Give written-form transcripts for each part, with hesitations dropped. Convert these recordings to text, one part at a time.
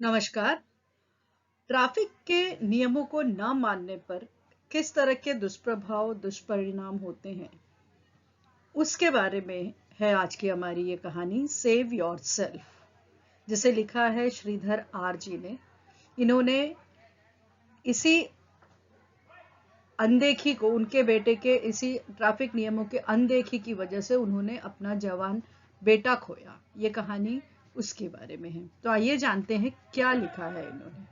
नमस्कार। ट्रैफिक के नियमों को न मानने पर किस तरह के दुष्प्रभाव दुष्परिणाम होते हैं, उसके बारे में है आज की हमारी ये कहानी सेव योरसेल्फ, जिसे लिखा है श्रीधर आर जी ने। इन्होंने इसी अनदेखी को, उनके बेटे के इसी ट्रैफिक नियमों के अनदेखी की वजह से उन्होंने अपना जवान बेटा खोया। ये कहानी उसके बारे में है। तो आइए जानते हैं क्या लिखा है इन्होंने।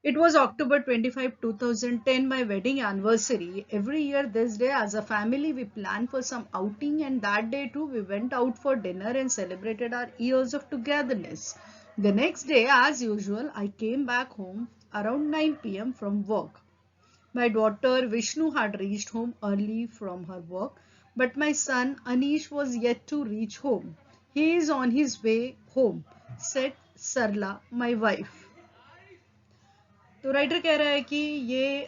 It was October 25, 2010, my wedding anniversary. Every year this day as a family we plan for some outing, and that day too we went out for dinner and celebrated our years of togetherness. The next day as usual I came back home around 9 p.m. from work. My daughter Vishnu had reached home early from her work, but my son Anish was yet to reach home. He is on his way home, said Sarla, my wife. तो writer कह रहा है कि ये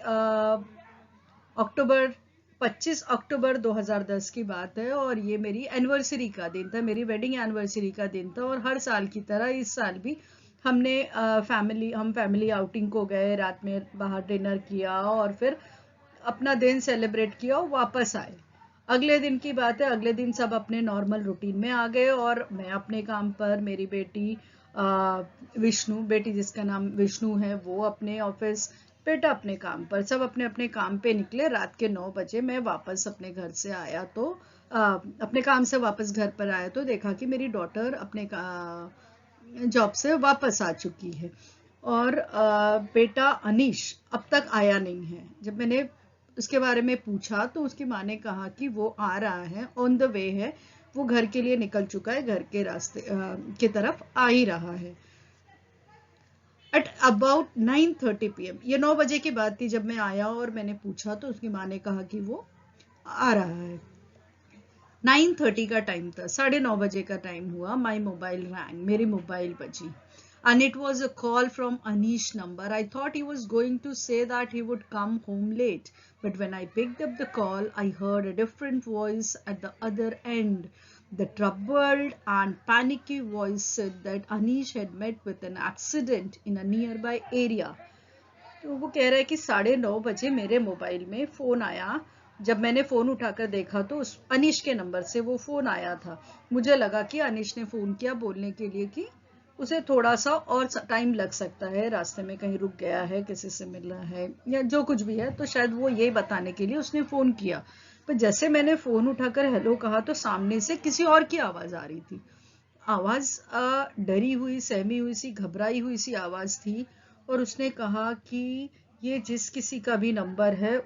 अक्टूबर 25 अक्टूबर 2010 की बात है और ये मेरी एनिवर्सरी का दिन था, मेरी वेडिंग एनिवर्सरी का दिन था। और हर साल की तरह इस साल भी हमने फैमिली आउटिंग को गए, रात में बाहर डिनर किया और फिर अपना दिन सेलिब्रेट किया और वापस आए। अगले दिन की बात है, अगले दिन सब अपने नॉर्मल रूटीन में आ गए और मैं अपने काम पर, मेरी बेटी विष्णु, बेटी जिसका नाम विष्णु है, वो अपने ऑफिस, बेटा अपने काम पर, सब अपने अपने काम पे निकले। रात के 9 बजे मैं वापस अपने घर से आया तो अपने काम से वापस घर पर आया तो देखा कि मेरी डॉटर अपने जॉब से वापस आ चुकी है और बेटा अनीश अब तक आया नहीं है। जब मैंने उसके बारे में पूछा तो उसकी माँ ने कहा कि वो आ रहा है, ऑन द वे है, वो घर के लिए निकल चुका है, घर के रास्ते की तरफ आ ही रहा है। एट अबाउट 9:30 PM, ये 9 बजे की बात थी जब मैं आया और मैंने पूछा तो उसकी माँ ने कहा कि वो आ रहा है। 9:30 का टाइम था, 9:30 बजे का टाइम हुआ। माई मोबाइल रैंग, मेरी मोबाइल बजी and it was a call from Anish number. I thought he was going to say that he would come home late, but when I picked up the call, I heard a different voice at the other end. The troubled and panicky voice said that Anish had met with an accident in a nearby area. तो वो कह रहा है कि 9:30 बजे मेरे mobile में phone आया। जब मैंने फ़ोन उठाकर देखा तो उस अनीश के नंबर से वो फ़ोन आया था। मुझे लगा कि अनीश ने फ़ोन किया बोलने के लिए कि उसे थोड़ा सा और टाइम लग सकता है, रास्ते में कहीं रुक गया है, किसी से मिलना है या जो कुछ भी है, तो शायद वो ये बताने के लिए उसने फ़ोन किया। पर जैसे मैंने फ़ोन उठाकर हेलो कहा तो सामने से किसी और की आवाज़ आ रही थी। आवाज़ डरी हुई, सहमी हुई सी, घबराई हुई सी आवाज़ थी और उसने कहा कि ये जिस किसी का भी नंबर है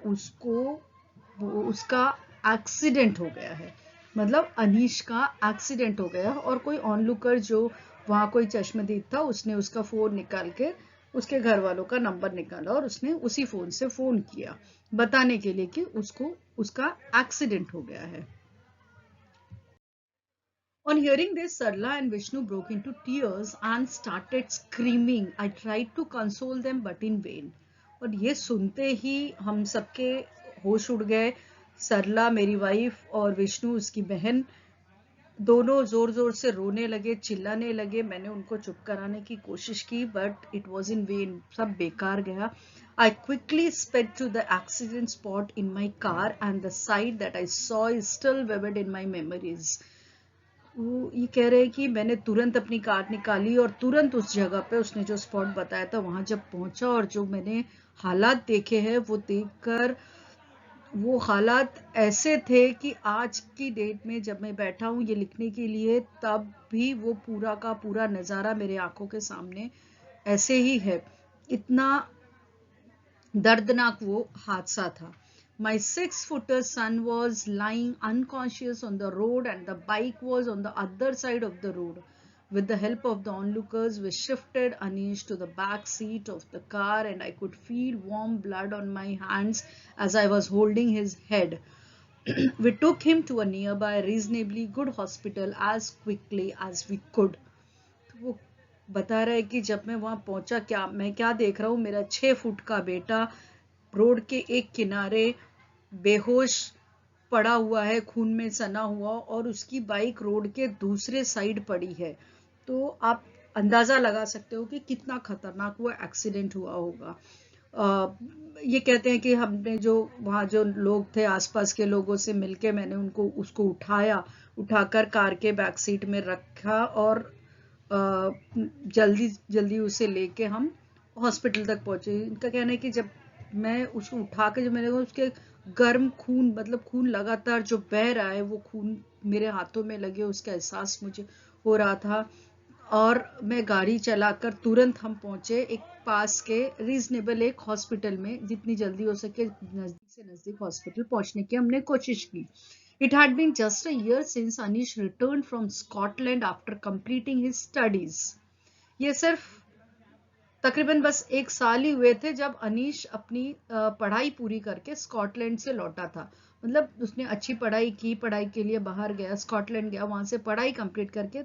उसका एक्सीडेंट हो गया है। मतलब अनीश का एक्सीडेंट हो गया और कोई ऑनलुकर जो वहाँ कोई चश्मदीद था उसने उसका फ़ोन निकाल के उसके घर वालों का नंबर निकाला और उसने उसी फ़ोन से फ़ोन किया बताने के लिए कि उसको उसका एक्सीडेंट हो गया है। On hearing this, Sarla and Vishnu broke into tears and started screaming. I tried to console them but in vain. और ये सुनते ही हम सबके होश उड़ गए। सरला मेरी वाइफ और विष्णु उसकी बहन दोनों जोर जोर से रोने लगे, चिल्लाने लगे। मैंने उनको चुप कराने की कोशिश की but it was in when, सब बेकार गया। I quickly sped to the accident spot in my car and the sight that I saw is still vivid in my memories. वो ये कह रहे हैं कि मैंने तुरंत अपनी कार निकाली और तुरंत उस जगह पे उसने जो स्पॉट बताया था वहां जब पहुंचा और जो मैंने हालात देखे हैं वो देखकर, वो हालात ऐसे थे कि आज की डेट में जब मैं बैठा हूँ ये लिखने के लिए तब भी वो पूरा का पूरा नज़ारा मेरे आंखों के सामने ऐसे ही है। इतना दर्दनाक वो हादसा था। My 6-footer son was lying unconscious on the road and the bike was on the other side of the road. With the help of the onlookers, we shifted Anish to the back seat of the car and I could feel warm blood on my hands as I was holding his head. We took him to a nearby reasonably good hospital as quickly as we could. वो बता रहा है कि जब मैं वहां पहुंचा, मैं क्या देख रहा हूँ, मेरा 6 फुट का बेटा रोड के एक किनारे बेहोश पड़ा हुआ है, खून में सना हुआ, और उसकी बाइक रोड के दूसरे साइड पड़ी है। तो आप अंदाजा लगा सकते हो कि कितना खतरनाक वो एक्सीडेंट हुआ होगा। ये कहते हैं कि हमने जो वहाँ जो लोग थे आसपास के लोगों से मिलके मैंने उनको उसको उठाकर कार के बैक सीट में रखा और जल्दी जल्दी उसे लेके हम हॉस्पिटल तक पहुंचे। इनका कहना है कि जब मैं उसको उठा के, जब मैंने उसके गर्म खून, मतलब खून लगातार जो बह रहा है वो खून मेरे हाथों में लगे, उसका एहसास मुझे हो रहा था। और मैं गाड़ी चलाकर तुरंत हम पहुंचे एक पास के रीजनेबल एक हॉस्पिटल में, जितनी जल्दी हो सके नजदीक से नजदीक हॉस्पिटल पहुंचने की हमने कोशिश की। It had been just a year since Anish returned from Scotland after completing his studies. ये सिर्फ तकरीबन बस एक साल ही हुए थे जब अनीश अपनी पढ़ाई पूरी करके स्कॉटलैंड से लौटा था। मतलब उसने अच्छी पढ़ाई की, पढ़ाई के लिए बाहर गया, स्कॉटलैंड गया, वहां से पढ़ाई कंप्लीट करके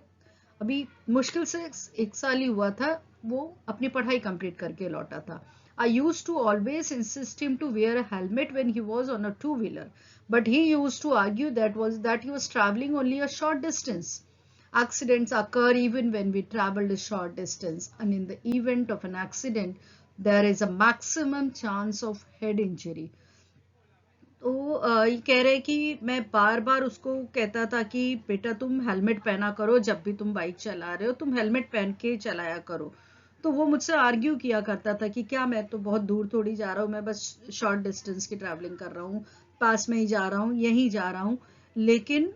अभी मुश्किल से एक साल ही हुआ था, वो अपनी पढ़ाई कंप्लीट करके लौटा था। I used to always insist him to wear a helmet when he was on a two-wheeler, but he used to argue that he was traveling only a short distance. Accidents occur even when we traveled a short distance, and in the event of an accident, there is a maximum chance of head injury. तो ये कह रहे हैं कि मैं बार बार उसको कहता था कि बेटा तुम हेलमेट पहना करो, जब भी तुम बाइक चला रहे हो तुम हेलमेट पहन के चलाया करो। तो वो मुझसे आर्ग्यू किया करता था कि क्या, मैं तो बहुत दूर थोड़ी जा रहा हूँ, मैं बस शॉर्ट डिस्टेंस की ट्रैवलिंग कर रहा हूँ, पास में ही जा रहा हूँ, यहीं जा रहा हूँ। लेकिन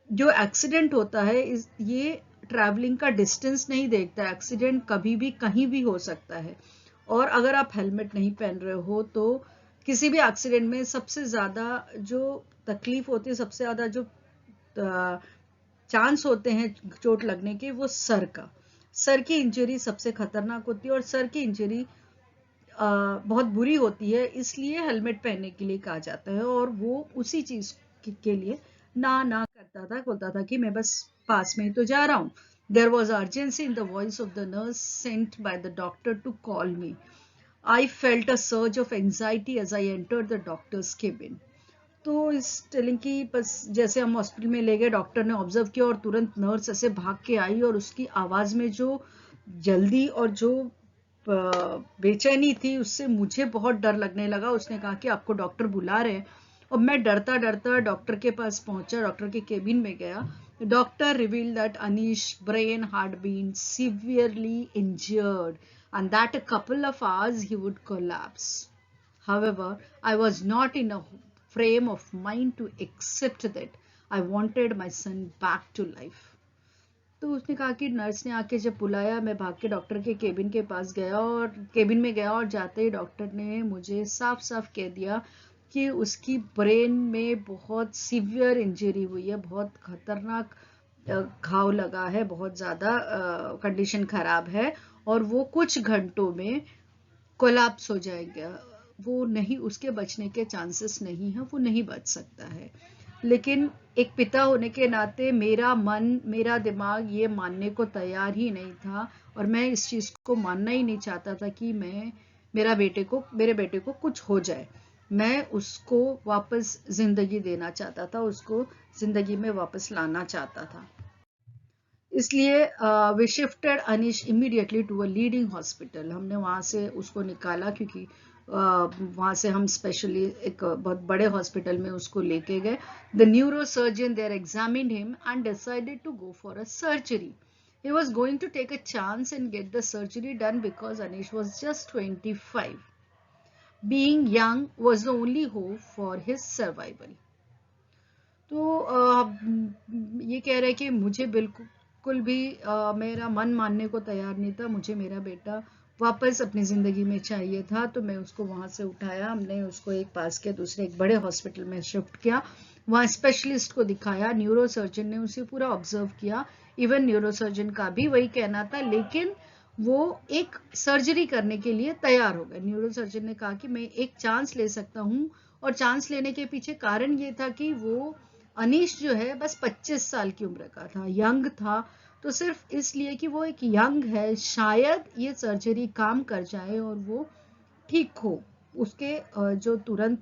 जो एक्सीडेंट होता है ये ट्रैवलिंग का डिस्टेंस नहीं देखता, एक्सीडेंट कभी भी कहीं भी हो सकता है। और अगर आप हेलमेट नहीं पहन रहे हो तो किसी भी एक्सीडेंट में सबसे ज्यादा जो तकलीफ होती है, सबसे ज्यादा जो चांस होते हैं चोट लगने के, वो सर की इंजरी सबसे खतरनाक होती है और सर की इंजरी बहुत बुरी होती है, इसलिए हेलमेट पहनने के लिए कहा जाता है। और वो उसी चीज के लिए ना करता था, बोलता था कि मैं बस पास में ही तो जा रहा हूँ। There was urgency in the voice of the nurse sent by the doctor to call me. I felt a surge of anxiety as I entered the doctor's cabin. तो इस टेलिंग की बस जैसे हम हॉस्पिटल में ले गए, डॉक्टर ने ऑब्जर्व किया और तुरंत नर्स ऐसे भाग के आई और उसकी आवाज में जो जल्दी और जो बेचैनी थी उससे मुझे बहुत डर लगने लगा। उसने कहा कि आपको डॉक्टर बुला रहे हैं, और मैं डरता डरता डॉक्टर के पास पहुंचा, डॉक्टर के केबिन में गया। Doctor revealed that Anish brain had been severely injured and that a couple of hours he would collapse. However, I was not in a frame of mind to accept that. I wanted my son back to life. तो उसने कहा कि nurse ने आके जब बुलाया, मैं भाग के डॉक्टर के केबिन के पास गया और केबिन में गया, और जाते ही डॉक्टर ने मुझे साफ साफ कह दिया कि उसकी ब्रेन में बहुत सीवियर इंजरी हुई है, बहुत खतरनाक घाव लगा है, बहुत ज़्यादा कंडीशन खराब है और वो कुछ घंटों में कोलैप्स हो जाएगा। वो नहीं, उसके बचने के चांसेस नहीं है, वो नहीं बच सकता है। लेकिन एक पिता होने के नाते मेरा मन, मेरा दिमाग ये मानने को तैयार ही नहीं था, और मैं इस चीज को मानना ही नहीं चाहता था कि मेरे बेटे को कुछ हो जाए। मैं उसको वापस जिंदगी देना चाहता था, उसको जिंदगी में वापस लाना चाहता था। इसलिए we shifted Anish immediately to a leading hospital. हमने वहां से उसको निकाला, क्योंकि वहां से हम स्पेशली एक बहुत बड़े हॉस्पिटल में उसको लेके गए। The neurosurgeon there examined him and decided to go for a surgery. He was going to take a chance and get the surgery done because Anish was just 25. Being young was the only hope for his survival. तो ये कह रहे कि मुझे बिल्कुल भी मेरा मन मानने को तैयार नहीं था, मुझे मेरा बेटा वापस अपनी ज़िंदगी में चाहिए था। तो मैं उसको वहाँ से उठाया, हमने उसको एक पास के दूसरे एक बड़े हॉस्पिटल में शिफ्ट किया, वहाँ स्पेशलिस्ट को दिखाया, न्यूरो सर्जन ने उसे पूरा ऑब्जर्व किया। इवन न्यूरो सर्जन का भी वही कहना था, लेकिन वो एक सर्जरी करने के लिए तैयार हो गए। न्यूरो सर्जन ने कहा कि मैं एक चांस ले सकता हूँ, और चांस लेने के पीछे कारण ये था कि वो अनीश जो है बस 25 साल की उम्र का था, यंग था। तो सिर्फ इसलिए कि वो एक यंग है, शायद ये सर्जरी काम कर जाए और वो ठीक हो, उसके जो तुरंत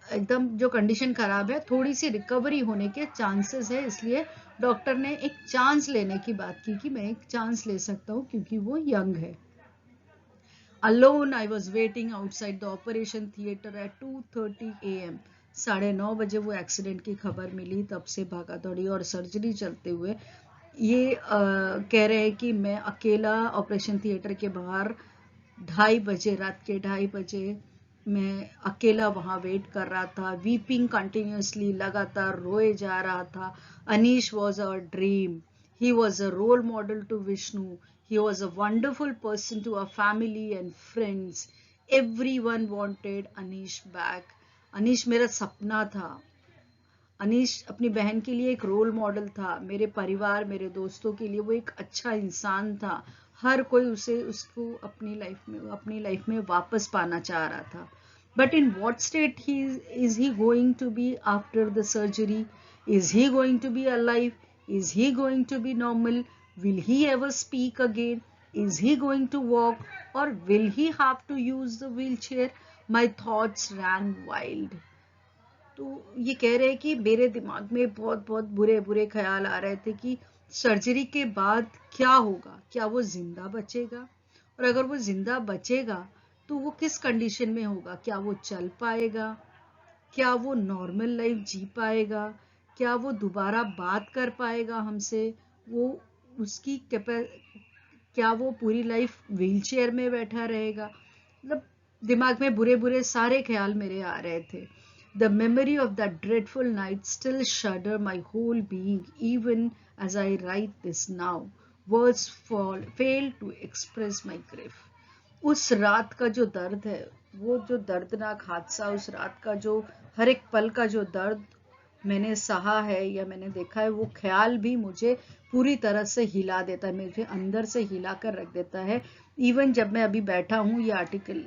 एकदम जो कंडीशन खराब है, थोड़ी सी रिकवरी होने के चांसेस है, इसलिए डॉक्टर ने एक चांस लेने की बात की कि मैं एक चांस ले सकता हूँ क्योंकि वो यंग है। Alone, I was waiting outside the operation theater at 2:30 a.m. 9:30 बजे वो एक्सीडेंट की खबर मिली, तब से भागा दौड़ी और सर्जरी चलते हुए ये कह रहे हैं कि मैं अकेला ऑपरेशन थिएटर के बाहर 2:30 बजे, रात के 2:30 बजे मैं अकेला वहां वेट कर रहा था, वीपिंग कंटिन्यूसली, लगातार रोए जा रहा था। Anish was our dream, he was a role model to Vishnu, he was a wonderful person to our family and friends. Everyone wanted Anish back. Anish मेरा सपना था। अनीश अपनी बहन के लिए एक रोल मॉडल था, मेरे परिवार, मेरे दोस्तों के लिए वो एक अच्छा इंसान था। हर कोई उसको अपनी लाइफ में वापस पाना चाह रहा था। But in what state he is he going to be after the surgery? Is he going to be alive? Is he going to be normal? Will he ever speak again? Is he going to walk? Or will he have to use the wheelchair? My thoughts ran wild. तो ये कह रहे हैं कि मेरे दिमाग में बहुत बहुत बुरे बुरे ख्याल आ रहे थे कि सर्जरी के बाद क्या होगा, क्या वो जिंदा बचेगा, और अगर वो जिंदा बचेगा तो वो किस कंडीशन में होगा, क्या वो चल पाएगा, क्या वो नॉर्मल लाइफ जी पाएगा, क्या वो दोबारा बात कर पाएगा हमसे, वो उसकी क्या वो पूरी लाइफ व्हीलचेयर में बैठा रहेगा। मतलब दिमाग में बुरे बुरे सारे ख्याल मेरे आ रहे थे। The memory of that dreadful night still shudder my whole being even as I write this now. Words fail to express my grief. उस रात का जो दर्द है, वो जो दर्दनाक हादसा, उस रात का जो हर एक पल का जो दर्द मैंने सहा है या मैंने देखा है, वो ख्याल भी मुझे पूरी तरह से हिला देता है, मुझे अंदर से हिला कर रख देता है। इवन जब मैं अभी बैठा हूँ ये आर्टिकल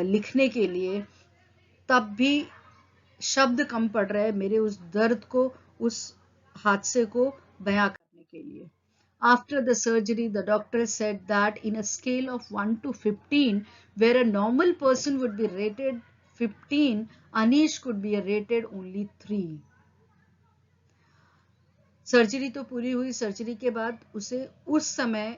लिखने के लिए, तब भी शब्द कम पड़ रहे हैं मेरे उस दर्द को, उस हादसे को बयां करने के लिए। After the surgery, the doctor said that in a scale of 1 to 15, where a normal person would be rated 15, Anish could be rated only 3. Surgery तो पूरी हुई, सर्जरी के बाद उसे उस समय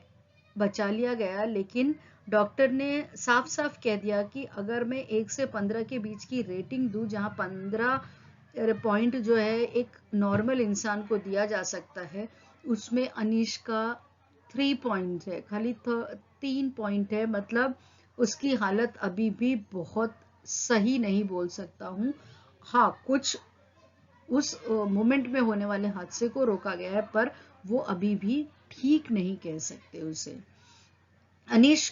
बचा लिया गया, लेकिन डॉक्टर ने साफ साफ कह दिया कि अगर मैं 1 से 15 के बीच की रेटिंग दूं, जहां 15 पॉइंट जो है एक नॉर्मल इंसान को दिया जा सकता है, उसमें अनीश का 3 पॉइंट है, खाली 3 पॉइंट है। मतलब उसकी हालत अभी भी बहुत सही नहीं बोल सकता हूँ। हाँ, कुछ उस मोमेंट में होने वाले हादसे को रोका गया है, पर वो अभी भी ठीक नहीं कह सकते उसे। Anish,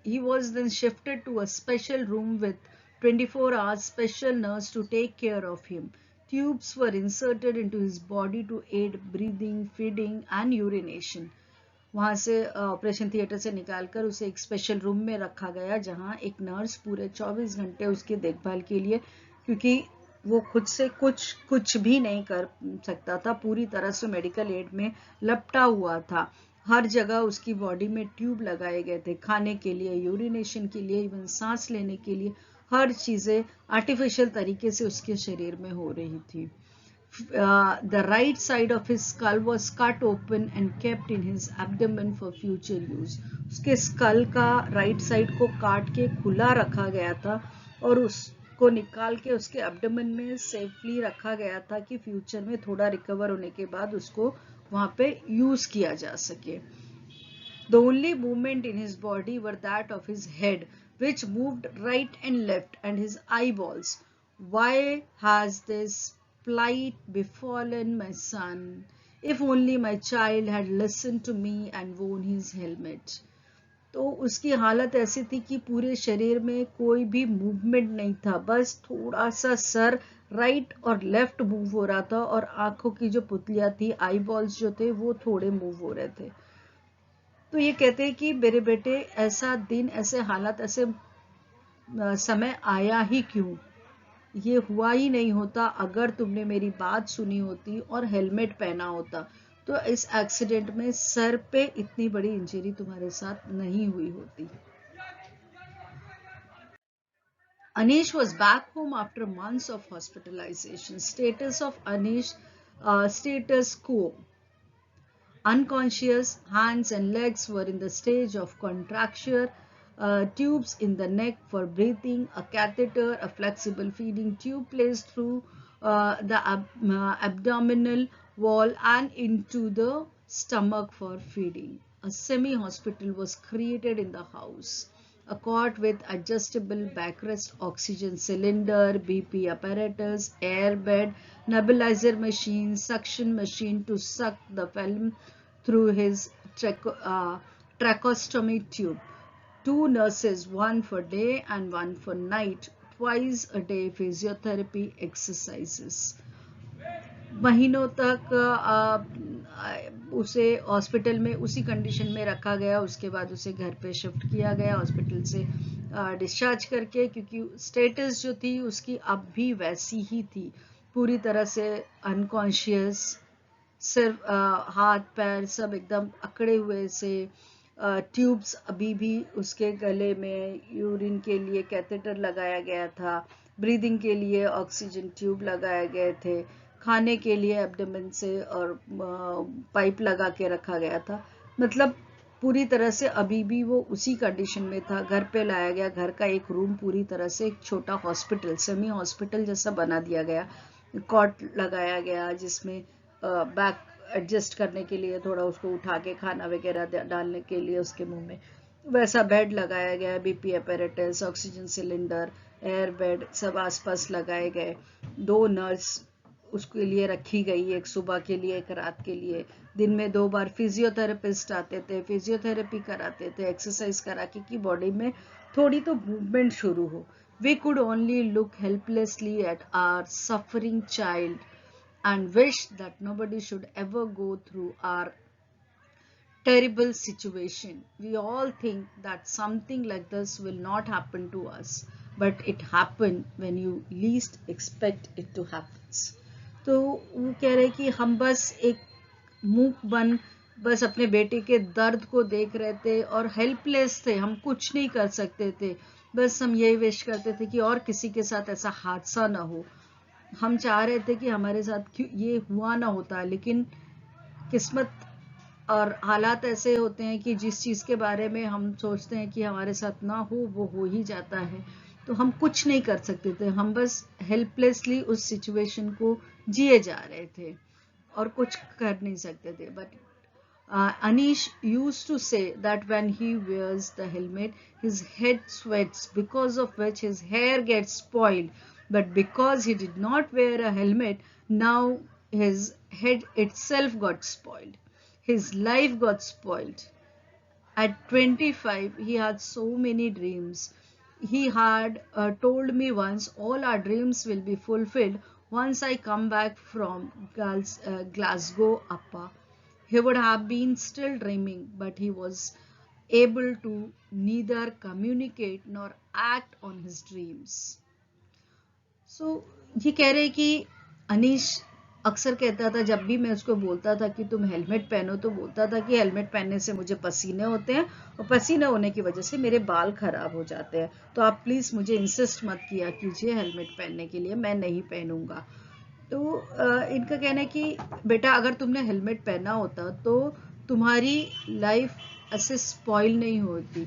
he was then shifted to a special room with 24 hours special nurse to take care of him. Tubes were inserted into his body to aid breathing, feeding and urination. वहां से ऑपरेशन थिएटर से निकालकर उसे एक special room में रखा गया, जहां एक नर्स पूरे 24 घंटे उसकी देखभाल के लिए, क्योंकि वो खुद से कुछ भी नहीं कर सकता था, पूरी तरह से मेडिकल एड में लपटा हुआ था। हर जगह उसकी बॉडी में ट्यूब लगाए गए थे, खाने के लिए, यूरिनेशन के लिए, इवन सांस लेने के लिए, हर चीजें आर्टिफिशियल तरीके से उसके शरीर में हो रही थी। The right side of his skull was cut open and kept in his abdomen for future use. उसके स्कल का राइट साइड को काट के खुला रखा गया था और उसको निकाल के उसके एब्डोमेन में सेफली रखा गया था कि फ्यूचर में थोड़ा रिकवर होने के बाद उसको वहां पे यूज किया जा सके। The only movement in his body were that of his head, which moved right and left, and his eyeballs. Why has this plight befallen my son? If only my child had listened to me and worn his helmet. तो उसकी हालत ऐसी थी कि पूरे शरीर में कोई भी मूवमेंट नहीं था, बस थोड़ा सा सर राइट और लेफ्ट मूव हो रहा था और आंखों की जो पुतलियां थी, आई बॉल्स जो थे, वो थोड़े मूव हो रहे थे। तो ये कहते हैं कि मेरे बेटे, ऐसा दिन, ऐसे हालात, ऐसे समय आया ही क्यों? ये हुआ ही नहीं होता अगर तुमने मेरी बात सुनी होती और हेलमेट पहना होता, तो इस एक्सीडेंट में सर पे इतनी बड़ी इंजरी तुम्हारे साथ नहीं हुई होती। Anish was back home after months of hospitalization. Status of Anish status quo. Unconscious, hands and legs were in the stage of contracture, tubes in the neck for breathing, a catheter, a flexible feeding tube placed through the abdominal wall and into the stomach for feeding. A semi-hospital was created in the house. A cot with adjustable backrest, oxygen cylinder, BP apparatus, air bed, nebulizer machine, suction machine to suck the phlegm through his tracheostomy tube. 2 nurses, one for day and one for night, twice a day physiotherapy exercises. महीनों तक उसे hospital में उसी condition में रखा गया. उसके बाद उसे घर पे शिफ्ट किया गया हॉस्पिटल से डिस्चार्ज करके, क्योंकि स्टेटस जो थी उसकी अब भी वैसी ही थी, पूरी तरह से अनकॉन्शियस, सिर्फ हाथ पैर सब एकदम अकड़े हुए से. ट्यूब्स अभी भी उसके गले में, यूरिन के लिए कैथेटर लगाया गया था, ब्रीदिंग के लिए ऑक्सीजन ट्यूब लगाए गए थे, खाने के लिए एब्डोमेन से और पाइप लगा के रखा गया था. मतलब पूरी तरह से अभी भी वो उसी कंडीशन में था. घर पे लाया गया, घर का एक रूम पूरी तरह से एक छोटा हॉस्पिटल, सेमी हॉस्पिटल जैसा बना दिया गया. कॉट लगाया गया जिसमें बैक एडजस्ट करने के लिए, थोड़ा उसको उठा के खाना वगैरह डालने के लिए उसके मुंह में, वैसा बेड लगाया गया. BP apparatus, oxygen cylinder, air bed सब आसपास लगाए गए. 2 नर्स उसके लिए रखी गई, एक सुबह के लिए एक रात के लिए. दिन में 2 बार फिजियोथेरेपिस्ट आते थे, फिजियोथेरेपी कराते थे, एक्सरसाइज करा के कि बॉडी में थोड़ी तो मूवमेंट शुरू हो. We could only look helplessly at our suffering child and wish that nobody should ever go through our terrible situation. We all think that something like this will not happen to us, but it happened when you least expect it to happen. तो वो कह रहे कि हम बस एक मूक बन बस अपने बेटे के दर्द को देख रहे थे और हेल्पलेस थे, हम कुछ नहीं कर सकते थे. बस हम यही विश करते थे कि और किसी के साथ ऐसा हादसा ना हो. हम चाह रहे थे कि हमारे साथ ये हुआ ना होता, लेकिन किस्मत और हालात ऐसे होते हैं कि जिस चीज़ के बारे में हम सोचते हैं कि हमारे साथ ना हो, वो हो ही जाता है. तो हम कुछ नहीं कर सकते थे, हम बस हेल्पलेसली उस सिचुएशन को जिए जा रहे थे और कुछ कर नहीं सकते थे. But Anish used to say that when he wears the helmet, his head sweats, because of which his hair gets spoiled. But because he did not wear a helmet, now his head itself got spoiled. His life got spoiled. At 25, he had so many dreams. He had told me once, all our dreams will be fulfilled once I come back from Glasgow, Appa. He would have been still dreaming, but he was able to neither communicate nor act on his dreams. So, ये कह रहे कि अनीश अक्सर कहता था, जब भी मैं उसको बोलता था कि तुम हेलमेट पहनो, तो बोलता था कि हेलमेट पहनने से मुझे पसीने होते हैं और पसीने होने की वजह से मेरे बाल खराब हो जाते हैं, तो आप प्लीज़ मुझे इंसिस्ट मत किया कीजिए हेलमेट पहनने के लिए, मैं नहीं पहनूंगा. तो इनका कहना है कि बेटा अगर तुमने हेलमेट पहना होता तो तुम्हारी लाइफ ऐसे स्पॉइल नहीं होती.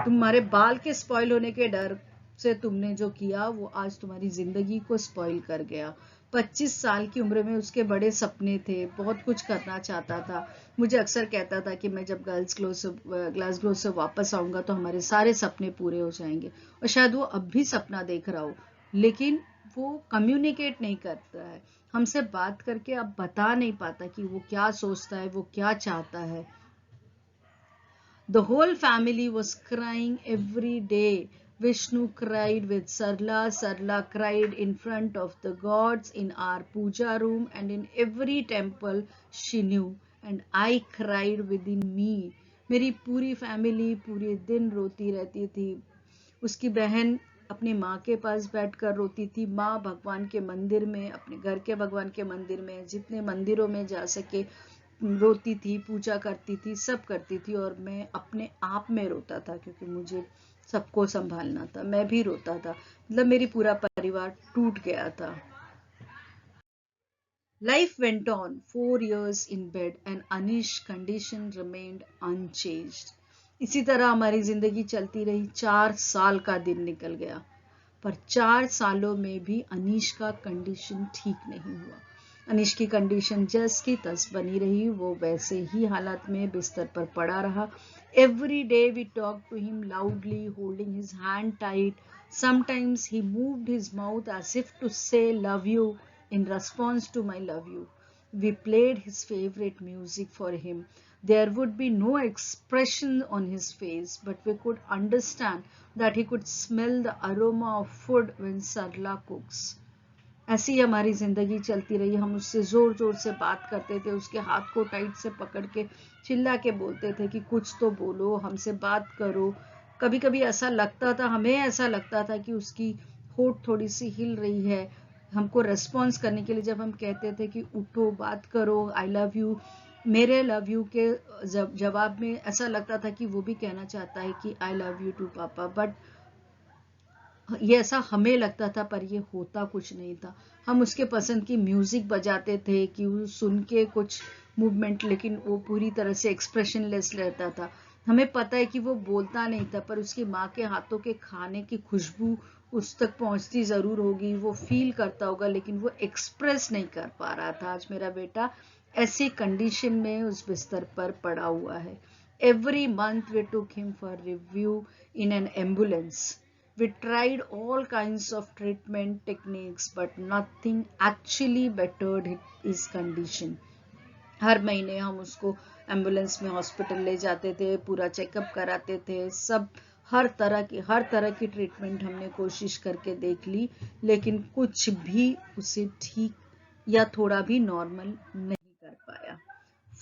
तुम्हारे बाल के स्पॉइल होने के डर से तुमने जो किया वो आज तुम्हारी जिंदगी को स्पॉइल कर गया. 25 साल की उम्र में उसके बड़े सपने थे, बहुत कुछ करना चाहता था. मुझे अक्सर कहता था कि मैं जब ग्लासगो से वापस आऊंगा तो हमारे सारे सपने पूरे हो जाएंगे. और शायद वो अब भी सपना देख रहा हो, लेकिन वो कम्युनिकेट नहीं करता है, हमसे बात करके अब बता नहीं पाता कि वो क्या सोचता है, वो क्या चाहता है. The whole family was crying every day. Vishnu cried with Sarla, Sarla cried in front of the gods in our puja room and in every temple she knew, and I cried within me. मेरी पूरी family पूरे दिन रोती रहती थी. उसकी बहन अपनी माँ के पास बैठकर रोती थी. माँ भगवान के मंदिर में, अपने घर के भगवान के मंदिर में, जितने मंदिरों में जा सके रोती थी, पूजा करती थी, सब करती थी. और मैं अपने आप में रोता था क्योंकि मुझे सबको संभालना था. मैं भी रोता था, मतलब मेरी पूरा परिवार टूट गया था. Life went on 4 years in bed and Anish's condition remained unchanged. इसी तरह हमारी जिंदगी चलती रही, 4 साल का दिन निकल गया, पर 4 सालों में भी अनीश का कंडीशन ठीक नहीं हुआ। अनीश की कंडीशन जस की तस बनी रही, वो वैसे ही हालत में बिस्तर पर पड़ा रहा। Every day we talk to him loudly, holding his hand tight. Sometimes he moved his mouth as if to say love you in response to my love you. We played his favorite music for him. There would be no expression on his face, but we could understand that he could smell the aroma of food when Sarla cooks. ऐसी हमारी जिंदगी चलती रही। हम उससे जोर जोर से बात करते थे, उसके हाथ को टाइट से पकड़ के चिल्ला के बोलते थे कि कुछ तो बोलो, हमसे बात करो। कभी कभी ऐसा लगता था, हमें ऐसा लगता था कि उसकी होठ थोड़ी सी हिल रही है। हमको रेस्पॉन्स करने के लिए जब हम कहते थे कि उठो, बात करो, आई लव यू, मेरे लव यू के जवाब में ऐसा लगता था कि वो भी कहना चाहता है कि आई लव यू टू पापा। बट ये ऐसा हमें लगता था, पर ये होता कुछ नहीं था। हम उसके पसंद की म्यूजिक बजाते थे कि वो सुन के कुछ मूवमेंट, लेकिन वो पूरी तरह से एक्सप्रेशनलेस रहता था। हमें पता है कि वो बोलता नहीं था, पर उसकी माँ के हाथों के खाने की खुशबू उस तक पहुंचती जरूर होगी, वो फील करता होगा, लेकिन वो एक्सप्रेस नहीं कर पा रहा था। आज मेरा बेटा ऐसी कंडीशन में उस बिस्तर पर पड़ा हुआ है। Every month we took him for review in an ambulance. We tried all kinds of treatment techniques, but nothing actually bettered his condition. हर महीने हम उसको एम्बुलेंस में हॉस्पिटल ले जाते थे, पूरा चेकअप कराते थे, सब हर तरह की ट्रीटमेंट हमने कोशिश करके देख ली, लेकिन कुछ भी उसे ठीक या थोड़ा भी नॉर्मल नहीं कर पाया।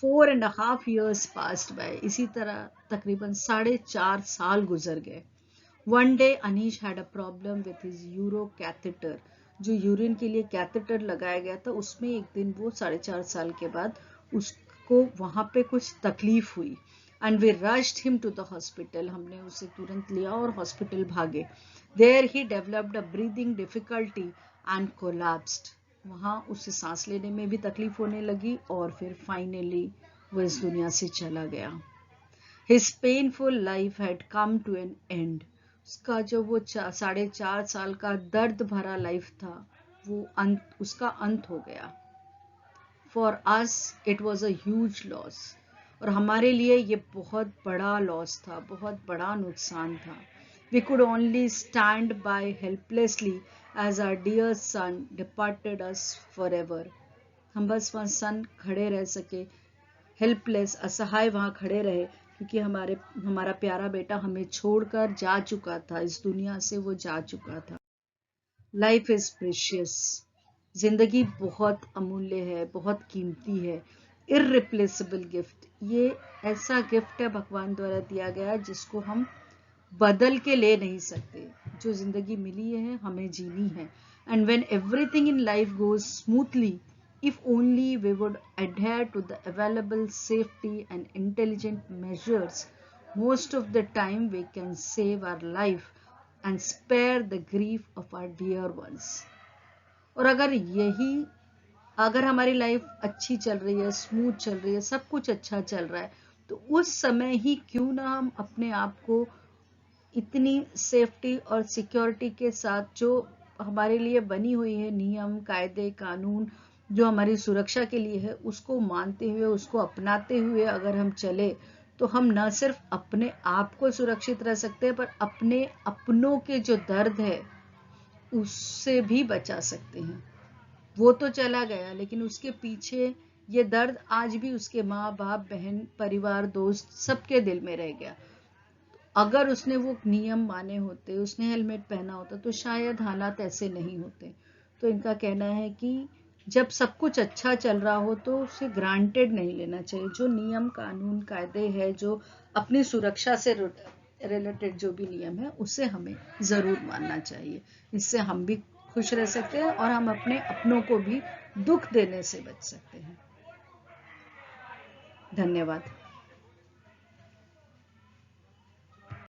4.5 years passed by. इसी तरह तकरीबन 4.5 साल गुजर गए। One day Anish had a problem with his uro catheter. जो यूरिन के लिए कैथेटर लगाया गया था, उसमें एक दिन वो 4.5 साल के बाद उसको वहां पे कुछ तकलीफ हुई। And we rushed him to the hospital. हमने उसे तुरंत लिया और हॉस्पिटल भागे। There he developed a breathing difficulty and collapsed. वहां उसे सांस लेने में भी तकलीफ होने लगी और फिर फाइनली वो इस दुनिया से चला गया। His painful life had come to an end. उसका जो वो 4.5 साल का दर्द भरा लाइफ था, वो उसका अंत हो गया। For us it was a huge loss. और हमारे लिए ये बहुत बड़ा लॉस था, बहुत बड़ा नुकसान था। We could only stand by helplessly as our dear son departed us forever. हम बस वहाँ सन खड़े रह सके, हेल्पलेस, असहाय वहाँ खड़े रहे, क्योंकि हमारा प्यारा बेटा हमें छोड़कर जा चुका था, इस दुनिया से वो जा चुका था। Life is precious. जिंदगी बहुत अमूल्य है, बहुत कीमती है, इररिप्लेसेबल गिफ्ट. ये ऐसा गिफ्ट है भगवान द्वारा दिया गया जिसको हम बदल के ले नहीं सकते. जो जिंदगी मिली है हमें जीनी है. And when everything in life goes smoothly, if only we would adhere to the available safety and intelligent measures, most of the time we can save our life and spare the grief of our dear ones. और अगर हमारी life अच्छी चल रही है, smooth चल रही है, सब कुछ अच्छा चल रहा है, तो उस समय ही क्यों ना हम अपने आप को इतनी सेफ्टी और सिक्योरिटी के साथ, जो हमारे लिए बनी हुई है नियम, कायदे, कानून, जो हमारी सुरक्षा के लिए है, उसको मानते हुए, उसको अपनाते हुए अगर हम चले, तो हम न सिर्फ अपने आप को सुरक्षित रह सकते हैं, पर अपने अपनों के जो दर्द है उससे भी बचा सकते हैं. वो तो चला गया, लेकिन उसके पीछे ये दर्द आज भी उसके माँ बाप, बहन, परिवार, दोस्त, सबके दिल में रह गया. अगर उसने वो नियम माने होते, उसने हेलमेट पहना होता, तो शायद हालात ऐसे नहीं होते. तो इनका कहना है कि जब सब कुछ अच्छा चल रहा हो तो उसे ग्रांटेड नहीं लेना चाहिए. जो नियम, कानून, कायदे है, जो अपनी सुरक्षा से रिलेटेड जो भी नियम है, उसे हमें जरूर मानना चाहिए. इससे हम भी खुश रह सकते हैं और हम अपने अपनों को भी दुख देने से बच सकते हैं. धन्यवाद.